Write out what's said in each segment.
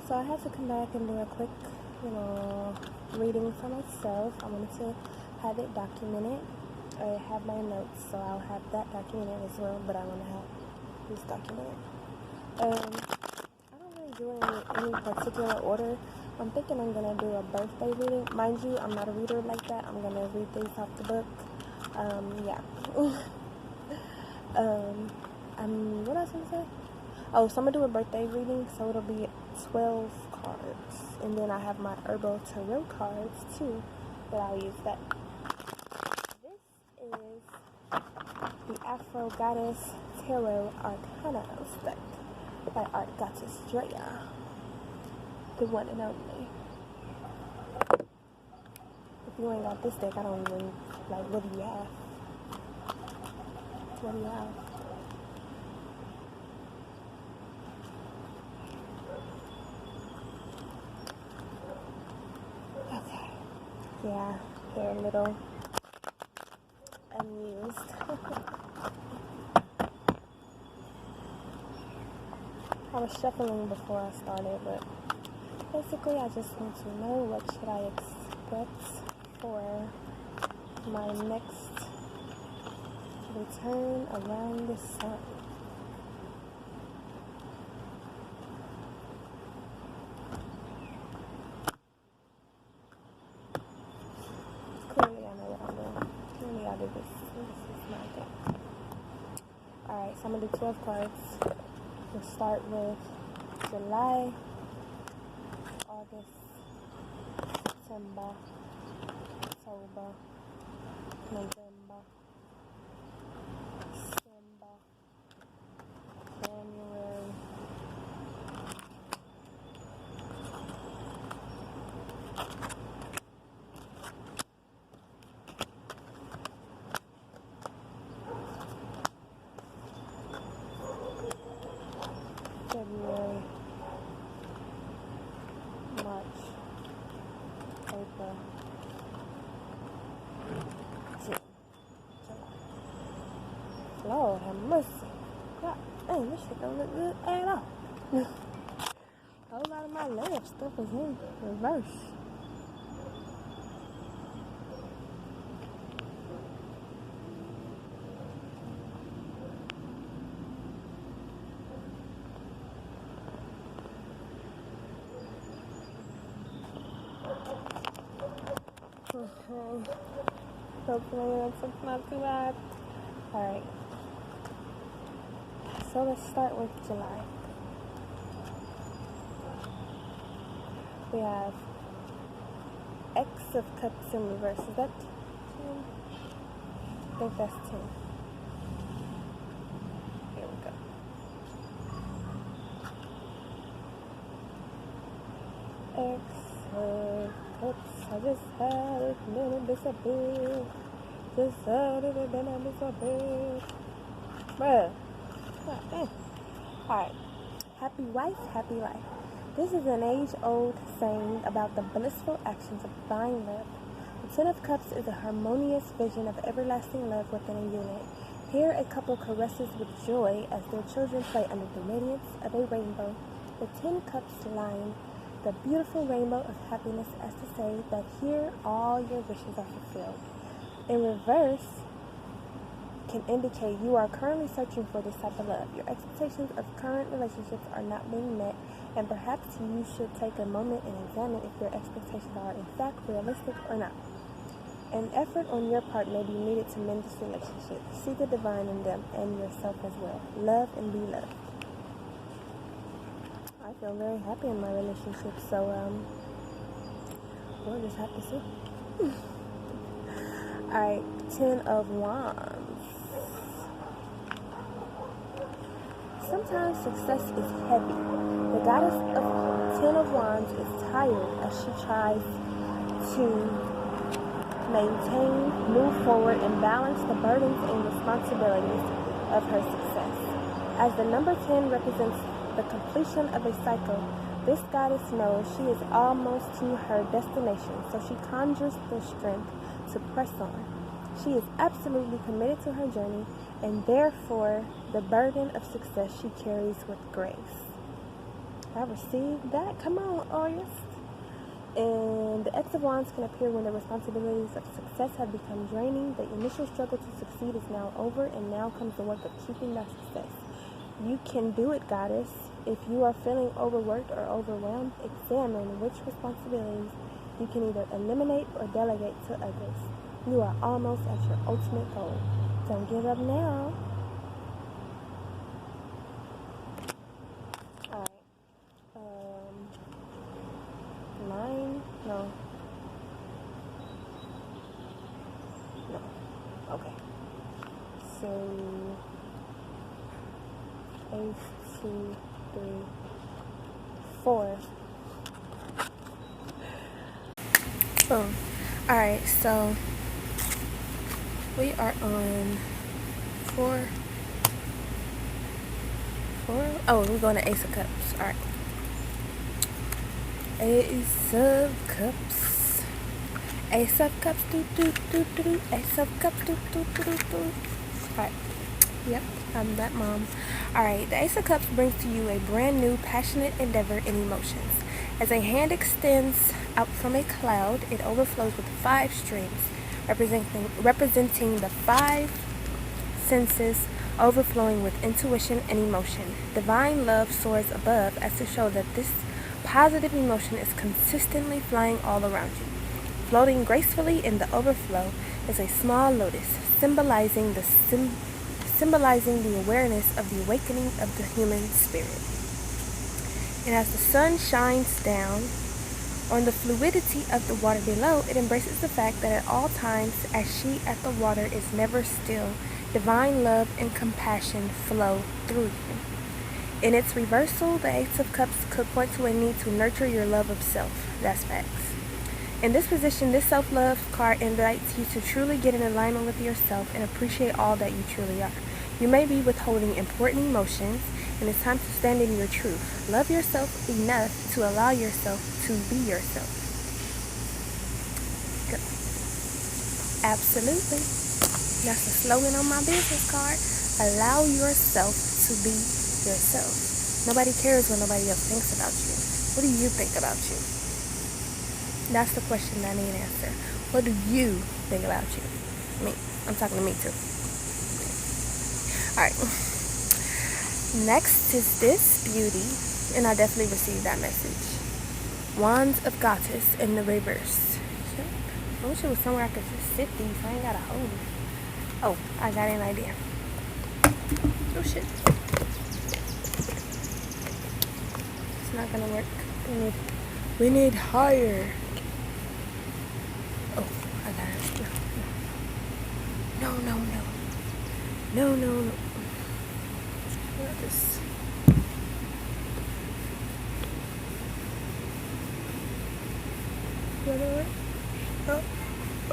So I have to come back and do a quick, reading for myself. I wanted to have it documented. I have my notes, so I'll have that documented as well, but I want to have this documented. I don't really do it in any particular order. I'm thinking I'm going to do a birthday reading. Mind you, I'm not a reader like that. I'm going to read these off the book. Yeah. What else was I say? Oh, so I'm going to do a birthday reading, so it'll be 12 cards. And then I have my Herbal Tarot cards, too, that I'll use that. This is the Afro Goddess Tarot Arcanas deck by Arcanas, the one and only. If you ain't got this deck, I don't even, what do you have? What do you have? Okay. Yeah, they're a little amused. I was shuffling before I started, but basically I just want to know what should I expect for my next return around the sun. Clearly I know what I'm doing. Clearly I do this. This is my thing. Alright, so I'm going to do 12 cards. We'll start with July, August, September, October, November, December, January, February, March, April, June, July. Lord have mercy. God dang, this shit don't look good at all. A whole lot of my left stuff is in reverse. Okay. Hopefully that's not too bad. Alright. So let's start with July. We have X of Cups in reverse. Is that 10? I think that's 10. Here we go. X of Cups. I just had it, then it disappeared. Just had it, and then it disappeared. Bruh. Alright. Happy wife, happy life. This is an age-old saying about the blissful actions of divine love. The Ten of Cups is a harmonious vision of everlasting love within a unit. Here a couple caresses with joy as their children play under the radiance of a rainbow. The 10 Cups line the beautiful rainbow of happiness as to say that here all your wishes are fulfilled. In reverse can indicate you are currently searching for this type of love. Your expectations of current relationships are not being met, and perhaps you should take a moment and examine if your expectations are in fact realistic or not. An effort on your part may be needed to mend this relationship. See the divine in them and yourself as well. Love and be loved. I feel very happy in my relationship, so we'll just have to see. Alright, 10 of Wands. Sometimes success is heavy. The goddess of 10 of Wands is tired as she tries to maintain, move forward, and balance the burdens and responsibilities of her success. As the number 10 represents the completion of a cycle, this goddess knows she is almost to her destination, so she conjures the strength to press on. She is absolutely committed to her journey, and therefore the burden of success she carries with grace. I received that. Come on, August. And the X of Wands can appear when the responsibilities of success have become draining. The initial struggle to succeed is now over, and now comes the work of keeping that success. You can do it, Goddess. If you are feeling overworked or overwhelmed, examine which responsibilities you can either eliminate or delegate to others. You are almost at your ultimate goal. Don't give up now. Alright. 9? No. No. Okay. So, Ace, 2, 3, 4. Boom. Alright, so we are on 4. Oh, we're going to Ace of Cups. Alright. Ace of Cups. Ace of Cups. Ace of Cups. Alright. Yep, I'm that mom. Alright, the Ace of Cups brings to you a brand new, passionate endeavor in emotions. As a hand extends out from a cloud, it overflows with 5 streams, representing the 5 senses overflowing with intuition and emotion. Divine love soars above as to show that this positive emotion is consistently flying all around you. Floating gracefully in the overflow is a small lotus, symbolizing the awareness of the awakening of the human spirit. And as the sun shines down on the fluidity of the water below, it embraces the fact that at all times, as she at the water is never still, divine love and compassion flow through you. In its reversal, the Ace of Cups could point to a need to nurture your love of self. That's facts. In this position, this self-love card invites you to truly get in alignment with yourself and appreciate all that you truly are. You may be withholding important emotions, and it's time to stand in your truth. Love yourself enough to allow yourself to be yourself. Good. Absolutely. That's the slogan on my business card. Allow yourself to be yourself. Nobody cares what nobody else thinks about you. What do you think about you? That's the question I need an answer. What do you think about you? Me. I'm talking to me too. Alright. Next is this beauty, and I definitely received that message. Wands of Goddess in the reverse. I wish it was somewhere I could just sit these. I ain't gotta hold it. Oh, I got an idea. Oh shit. It's not gonna work. We need higher. Oh, I got it. No. This.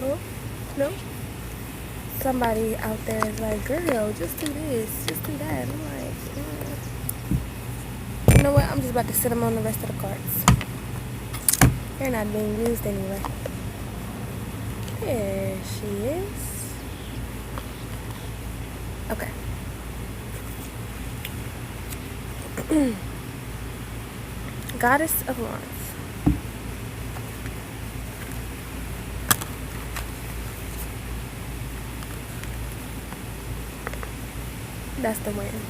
Oh, no. Somebody out there is like, girl, just do this, just do that. I'm like, you know what? I'm just about to sit them on the rest of the cards. They're not being used anyway. There she is. Okay. Goddess of Wands. That's the wind.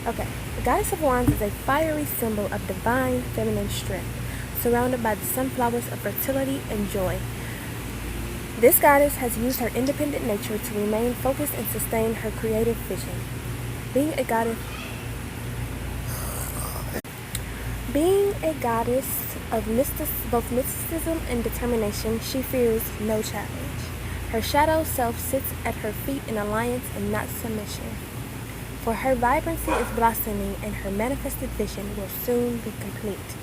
Okay. The Goddess of Wands is a fiery symbol of divine feminine strength, surrounded by the sunflowers of fertility and joy. This goddess has used her independent nature to remain focused and sustain her creative vision. Being a goddess of both mysticism and determination, she fears no challenge. Her shadow self sits at her feet in alliance and not submission. For her vibrancy is blossoming, and her manifested vision will soon be complete.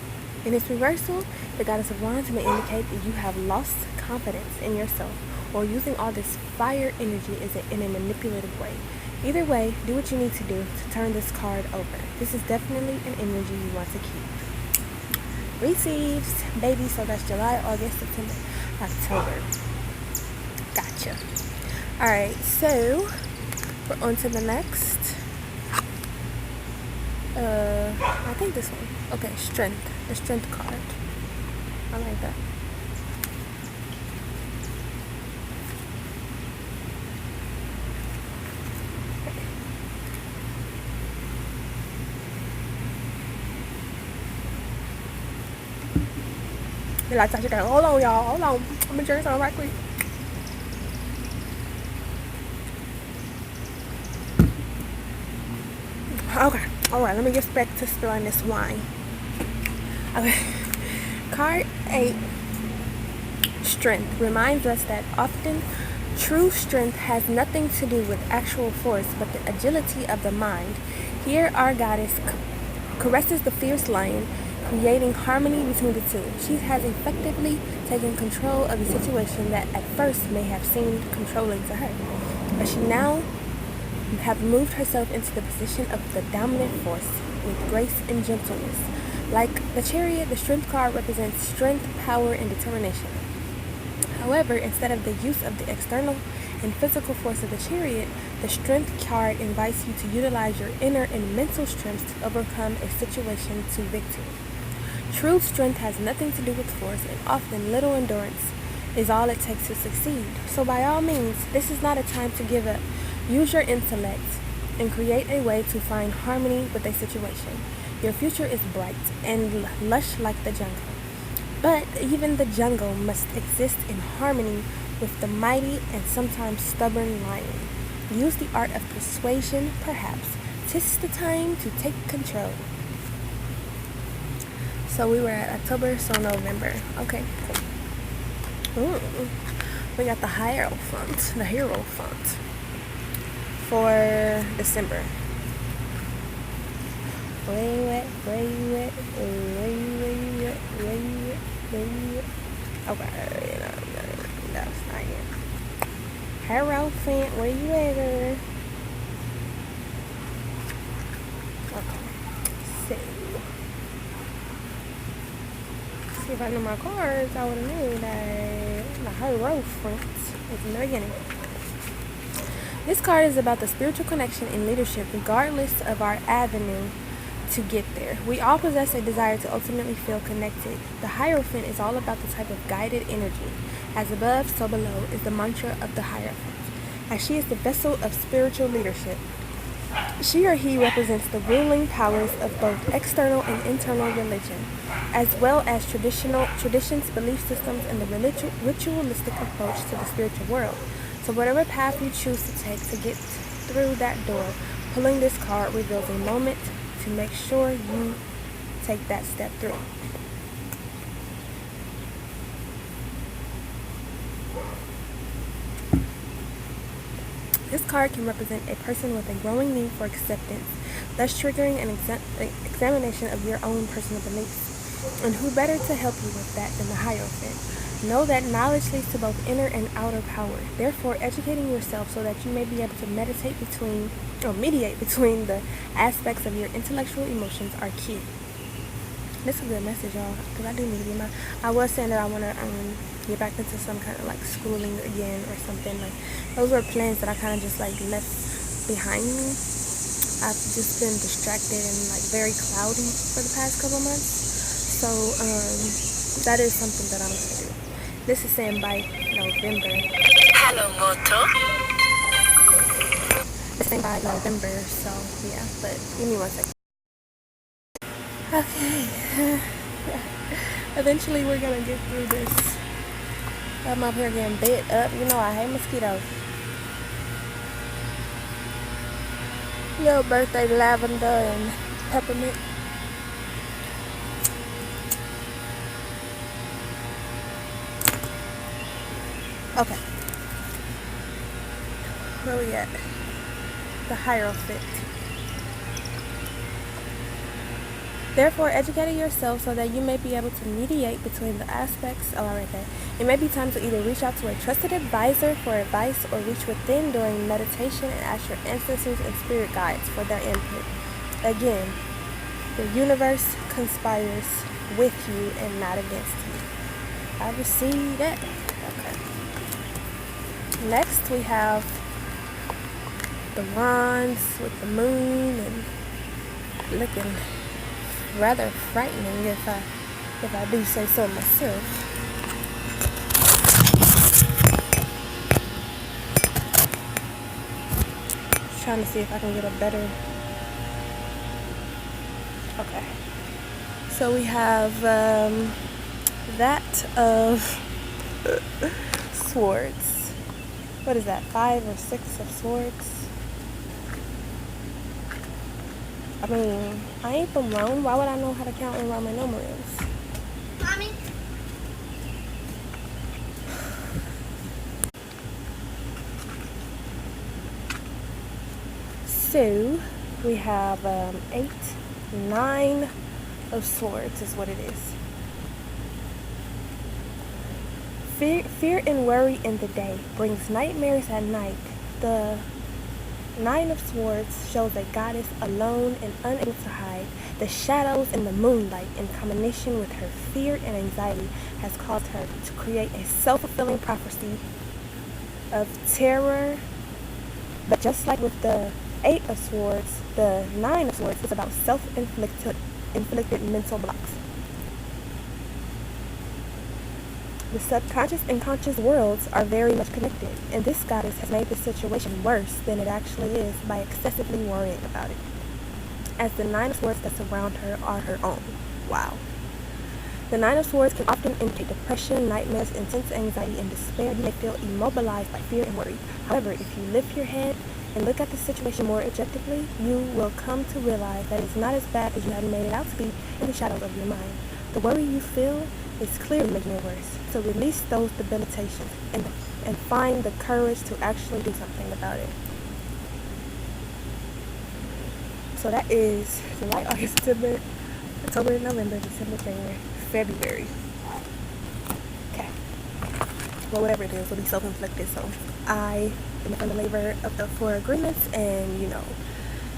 In its reversal, the Goddess of Wands may indicate that you have lost confidence in yourself, or using all this fire energy in a manipulative way. Either way, do what you need to do to turn this card over. This is definitely an energy you want to keep. Received, baby, so that's July, August, September, October. Gotcha. Alright, so we're on to the next. I think this one. Okay, strength. The strength card. I like that. The lights actually going. Hold on, y'all. Hold on. I'm gonna drink some right quick. Okay. Alright, let me get back to spilling this wine. Okay. Card 8, Strength, reminds us that often true strength has nothing to do with actual force, but the agility of the mind. Here, our goddess caresses the fierce lion, creating harmony between the two. She has effectively taken control of the situation that at first may have seemed controlling to her. But she now have moved herself into the position of the dominant force with grace and gentleness. Like the chariot, the strength card represents strength, power, and determination. However, instead of the use of the external and physical force of the chariot, the strength card invites you to utilize your inner and mental strength to overcome a situation to victory. True strength has nothing to do with force, and often little endurance is all it takes to succeed. So by all means, this is not a time to give up. Use your intellect and create a way to find harmony with a situation. Your future is bright and lush like the jungle. But even the jungle must exist in harmony with the mighty and sometimes stubborn lion. Use the art of persuasion, perhaps. 'Tis the time to take control. So we were at October, so November. Okay, cool. Ooh, we got the Hierophant, the Hierophant for December. Where you at? Where you at? Where you at? Where you at? Where you at? Okay, no, that's not it. Hierophant, where you at, girl? Okay, so see if I knew my cards, I would have knew that the Hierophant is in the beginning. This card is about the spiritual connection and leadership, regardless of our avenue to get there. We all possess a desire to ultimately feel connected. The Hierophant is all about the type of guided energy. As above, so below is the mantra of the Hierophant, as she is the vessel of spiritual leadership. She or he represents the ruling powers of both external and internal religion, as well as traditions, belief systems, and the ritualistic approach to the spiritual world. So whatever path you choose to take to get through that door, pulling this card reveals a moment to make sure you take that step through. This card can represent a person with a growing need for acceptance, thus triggering an examination of your own personal beliefs. And who better to help you with that than the Hierophant? Know that knowledge leads to both inner and outer power. Therefore, educating yourself so that you may be able to mediate between the aspects of your intellectual emotions are key. This is a good message, y'all, because I do need to get I was saying that I want to get back into some kind of like schooling again or something. Like those were plans that I kind of just like left behind me. I've just been distracted and like very cloudy for the past couple months. So that is something that I'm gonna do. This is saying by November. Hello, Moto. It's saying by November, so yeah. But give me 1 second. Okay. Eventually, we're gonna get through this. I'm up here getting bit up. You know I hate mosquitoes. Little birthday lavender and peppermint. Okay. Where we at? The Hierophant. Therefore, educate yourself so that you may be able to mediate between the aspects. Oh, right there. It may be time to either reach out to a trusted advisor for advice or reach within during meditation and ask your ancestors and spirit guides for their input. Again, the universe conspires with you and not against you. I received that. Okay. Next, we have the wands with the moon and looking rather frightening if I do say so myself. Just trying to see if I can get a better. Okay. So we have that of swords. What is that? 5 or 6 of swords? I mean, I ain't from Rome. Why would I know how to count in Roman numerals? Mommy? So we have 8, 9 of swords is what it is. Fear and worry in the day brings nightmares at night. The 9 of swords shows a goddess alone and unable to hide. The shadows and the moonlight in combination with her fear and anxiety has caused her to create a self-fulfilling prophecy of terror. But just like with the 8 of swords, the 9 of swords is about self-inflicted mental blocks. The subconscious and conscious worlds are very much connected, and this goddess has made the situation worse than it actually is by excessively worrying about it, as the 9 of swords that surround her are her own. Wow. The 9 of swords can often indicate depression, nightmares, intense anxiety, and despair. You may feel immobilized by fear and worry. However, if you lift your head and look at the situation more objectively, you will come to realize that it's not as bad as you have made it out to be in the shadows of your mind. The worry you feel is clearly making it worse. So release those debilitations and find the courage to actually do something about it. So that is July, August, September, October, November, December, January, February. Okay. Well, whatever it is, will be self-inflicted. So I am in the labor of the 4 agreements and,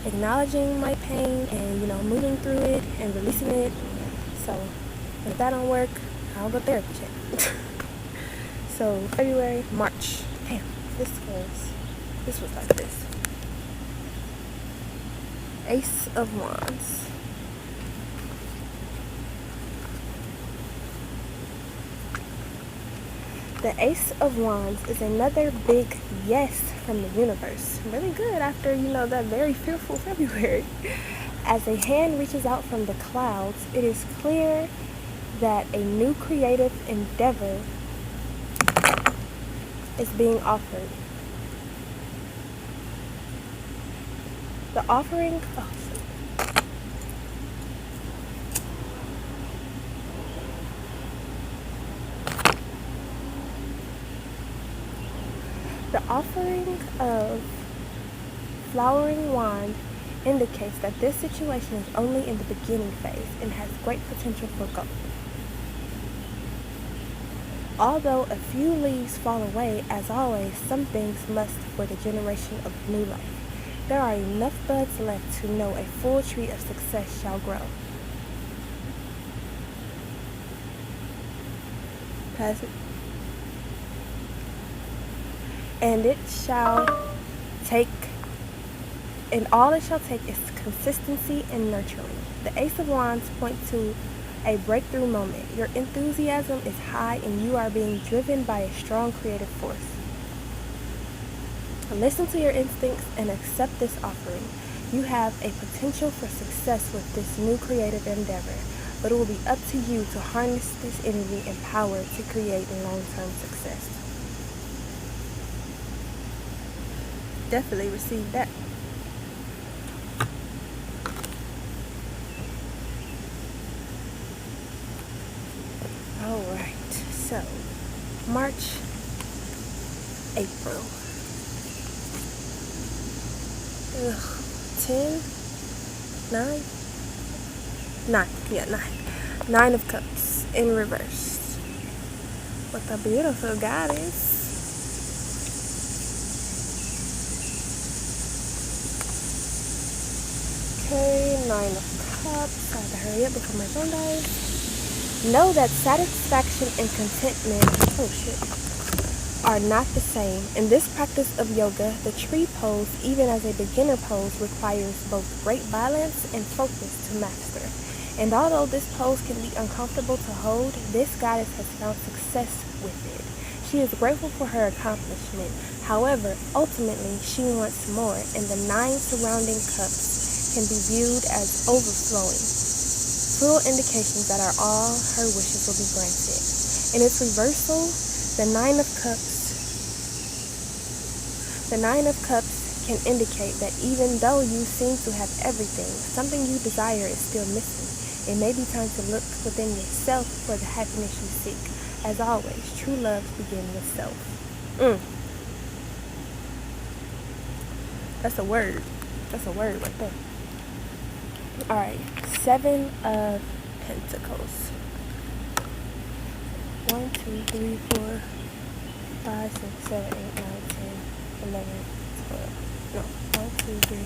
acknowledging my pain and, moving through it and releasing it. So if that don't work, I'll go therapy check. So February, March. Damn, this was like this. Ace of Wands. The Ace of Wands is another big yes from the universe. Really good after, that very fearful February. As a hand reaches out from the clouds, it is clear that a new creative endeavor is being offered. The offering, The offering of flowering wand indicates that this situation is only in the beginning phase and has great potential for growth. Although a few leaves fall away, as always, some things must for the generation of new life. There are enough buds left to know a full tree of success shall grow. Pass it. And all it shall take is consistency and nurturing. The Ace of Wands points to a breakthrough moment. Your enthusiasm is high and you are being driven by a strong creative force. Listen to your instincts and accept this offering. You have a potential for success with this new creative endeavor, but it will be up to you to harness this energy and power to create long-term success. Definitely receive that. Alright, so March, April. 10, 9? 9, yeah, 9. 9 of Cups in reverse. What a beautiful goddess. Okay, 9 of Cups. I have to hurry up before my phone dies. Know that satisfaction and contentment, are not the same. In this practice of yoga, the tree pose, even as a beginner pose, requires both great balance and focus to master. And although this pose can be uncomfortable to hold, this goddess has found success with it. She is grateful for her accomplishment. However, ultimately, she wants more, and the 9 surrounding cups can be viewed as overflowing, full indications that all her wishes will be granted. In its reversal, the 9 of Cups can indicate that even though you seem to have everything, something you desire is still missing. It may be time to look within yourself for the happiness you seek. As always, true love begins with self. That's a word. That's a word right there. Alright, 7 of Pentacles. 1, 2, 3, 4, 5, 6, 7, 8, 9, 10, 11, 12. No, 1, 2, 3.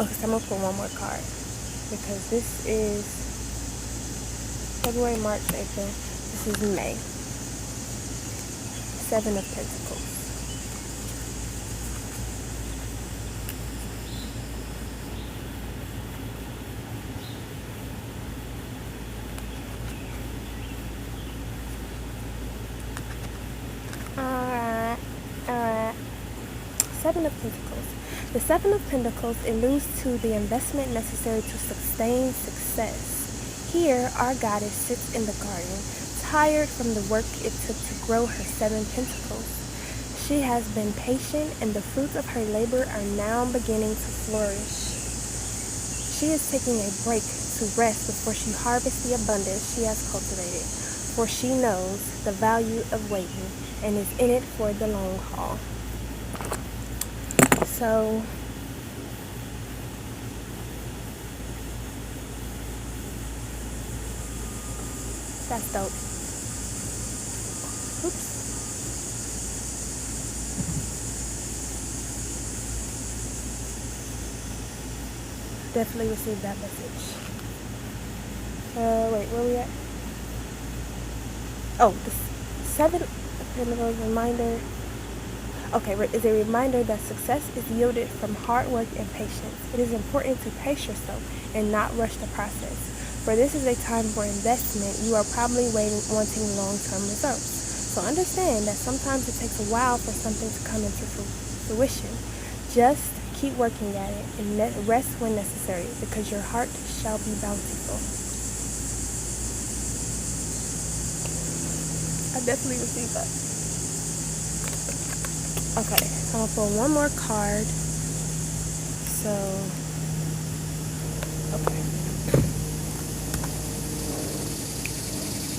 Okay, so I'm going to pull one more card. Because this is February, March, April. This is May. 7 of Pentacles. Alright. 7 of Pentacles. The 7 of Pentacles alludes to the investment necessary to sustain success. Here, our goddess sits in the garden, tired from the work it took to grow her 7 pentacles. She has been patient, and the fruits of her labor are now beginning to flourish. She is taking a break to rest before she harvests the abundance she has cultivated, for she knows the value of waiting and is in it for the long haul. So, that's dope. Oops. Definitely received that message. Wait, where we at? Oh, the 7 reminder. Okay, is a reminder that success is yielded from hard work and patience. It is important to pace yourself and not rush the process. For this is a time for investment. You are probably wanting long-term results. So understand that sometimes it takes a while for something to come into fruition. Just keep working at it and rest when necessary, because your heart shall be bountiful. I definitely received that. Okay, so I'm gonna pull one more card. So, okay.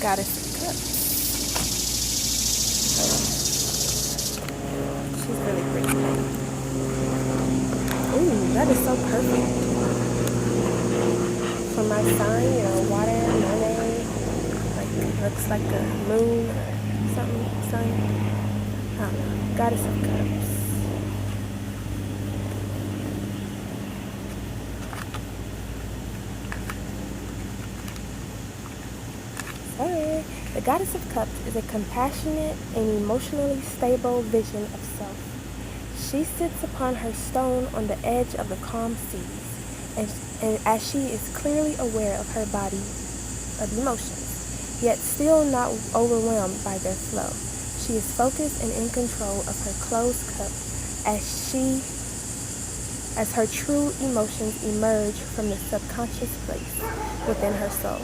Goddess of Cups. She's really pretty. Ooh, that is so perfect. For my sign, you know, water, mermaid, like looks like a moon or something, sun. I don't know. Goddess of Cups. Sorry. The Goddess of Cups is a compassionate and emotionally stable vision of self. She sits upon her stone on the edge of the calm seas, and as she is clearly aware of her body of emotions, yet still not overwhelmed by their flow. She is focused and in control of her closed cup as her true emotions emerge from the subconscious place within her soul.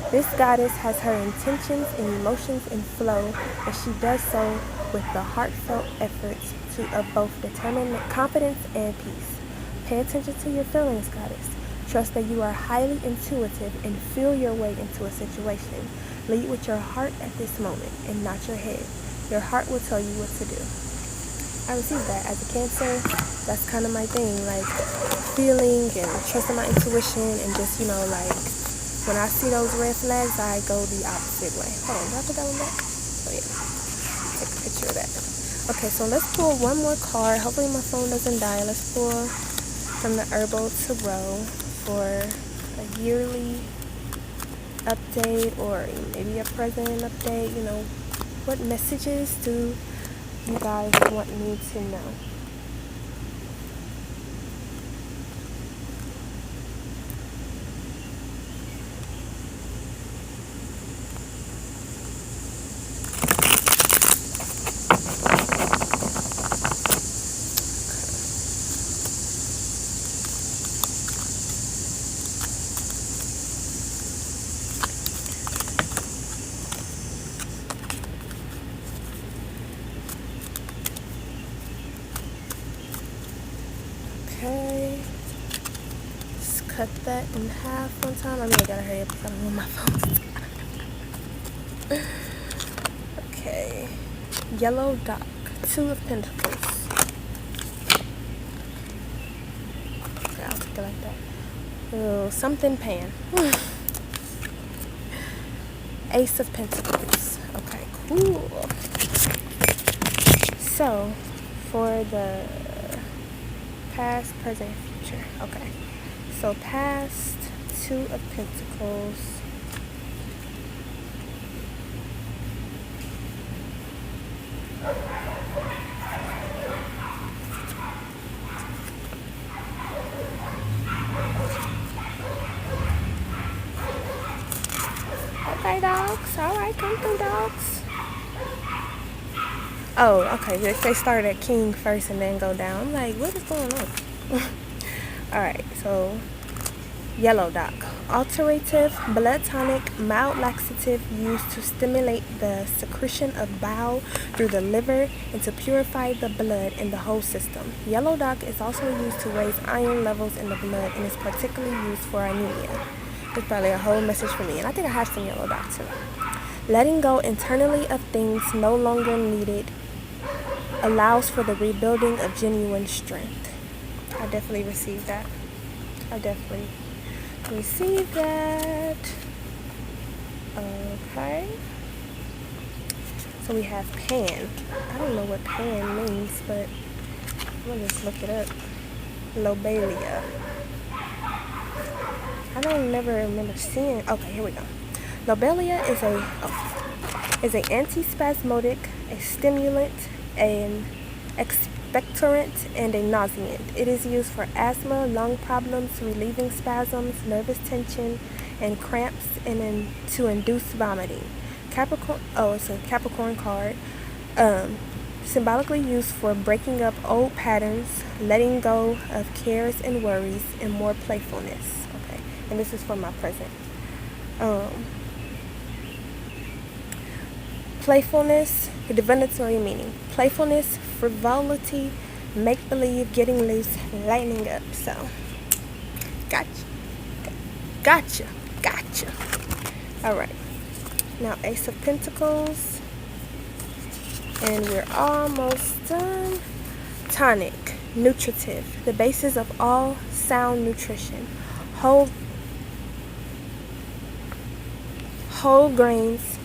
This goddess has her intentions and emotions in flow, and she does so with the heartfelt efforts of both determined confidence and peace. Pay attention to your feelings, goddess. Trust that you are highly intuitive and feel your way into a situation. Lead with your heart at this moment and not your head. Your heart will tell you what to do. I received that as a Cancer. That's kind of my thing, like feeling and trusting my intuition, and just, you know, like when I see those red flags, I go the opposite way. Hold on, did I put that one back? Oh yeah, take a picture of that. Okay, so let's pull one more card. Hopefully my phone doesn't die. Let's pull from the Herbal Tarot for a yearly update, or maybe a present update, you know, What messages do you guys want me to know? Okay, let's cut that in half one time. I gotta hurry up because I don't know my phone. Okay, yellow dock, 2 of pentacles. Okay, I'll take it like that. Oh, something pan. Ace of pentacles. Okay, cool. So, for the past, present, future. Okay. So past, 2 of pentacles. Okay, dogs. Alright, come through, dogs. Oh, okay. They started at king first and then go down. I'm like, what is going on? Alright, so yellow dock. Alterative, blood tonic, mild laxative used to stimulate the secretion of bile through the liver and to purify the blood in the whole system. Yellow dock is also used to raise iron levels in the blood and is particularly used for anemia. It's probably a whole message for me, and I think I have some yellow dock too. Letting go internally of things no longer needed allows for the rebuilding of genuine strength. I definitely received that. I definitely received that. Okay. So we have pan. I don't know what pan means, but I'm gonna just look it up. Lobelia. I don't never remember seeing. Okay, here we go. Lobelia is an antispasmodic, a stimulant, an expectorant, and a nauseant. It is used for asthma, lung problems, relieving spasms, nervous tension, and cramps, and to induce vomiting. Capricorn. Oh, it's a Capricorn card. Symbolically used for breaking up old patterns, letting go of cares and worries, and more playfulness. Okay, and this is for my present. Playfulness, the divinatory meaning. Playfulness, frivolity, make-believe, getting loose, lightening up. So, gotcha. Alright. Now, Ace of Pentacles. And we're almost done. Tonic, nutritive, the basis of all sound nutrition. Whole grains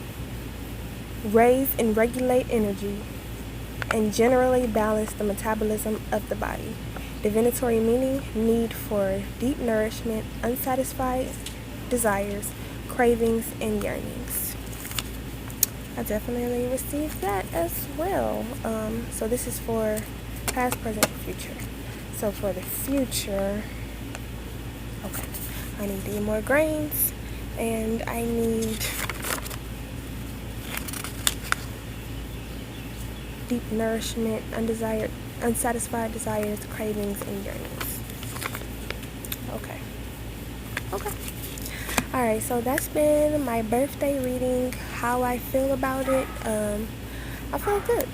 raise and regulate energy and generally balance the metabolism of the body. Divinatory meaning, need for deep nourishment, unsatisfied desires, cravings, and yearnings. I definitely received that as well. So this is for past, present, future. So for the future, okay, I need 3 more grains, and I need deep nourishment, unsatisfied desires, cravings, and yearnings. Okay. Alright, so that's been my birthday reading, how I feel about it. I feel good.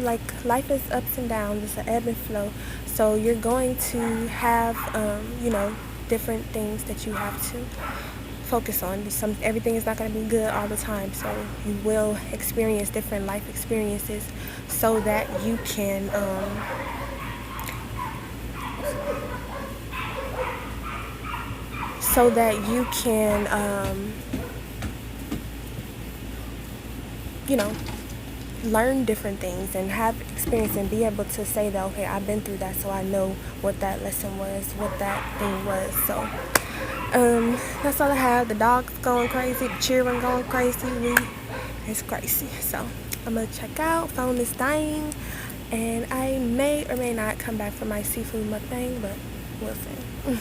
Like life is ups and downs, it's an ebb and flow. So you're going to have, different things that you have to focus on. Everything is not going to be good all the time, so you will experience different life experiences so that you can learn different things and have experience and be able to say that, okay, I've been through that, so I know what that lesson was, what that thing was. So that's all I have. The dog's going crazy, the children going crazy. We It's crazy. So I'm gonna check out. Phone is dying, and I may or may not come back for my seafood mukbang, but we'll see.